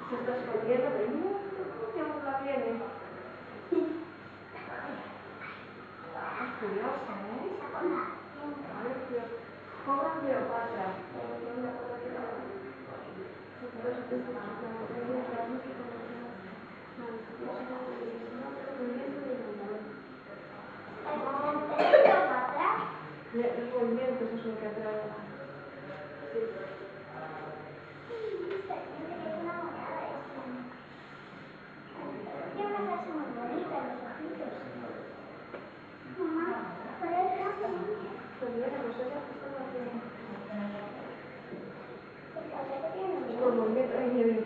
Se está escondiendo, pero qué onda viene. Es curiosa, ¿eh? A ver, pongan Cleopatra. Los movimientos es lo que atrae. Sí. Tiene una frase muy bonita, los ojitos. Mamá, ¿cuál es la frase? Pues mira, pues esa justo no tiene. Tiene Por movimiento, ay, mira, mira.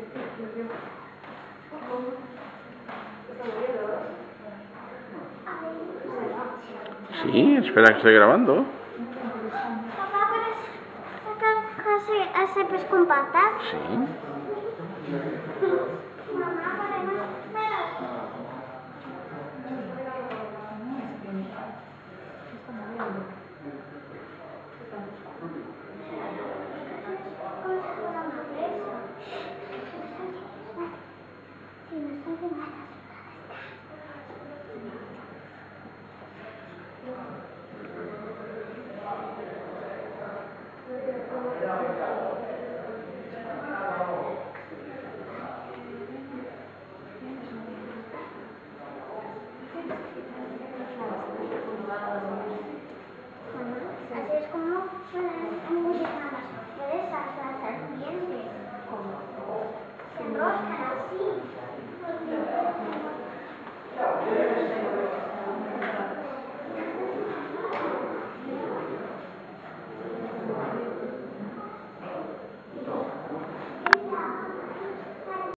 Está moviendo, ¿no? Sí, espera que esté grabando. Papá, ¿puedes sacar casi hacer pues con patas? Sí. Mamá, podemos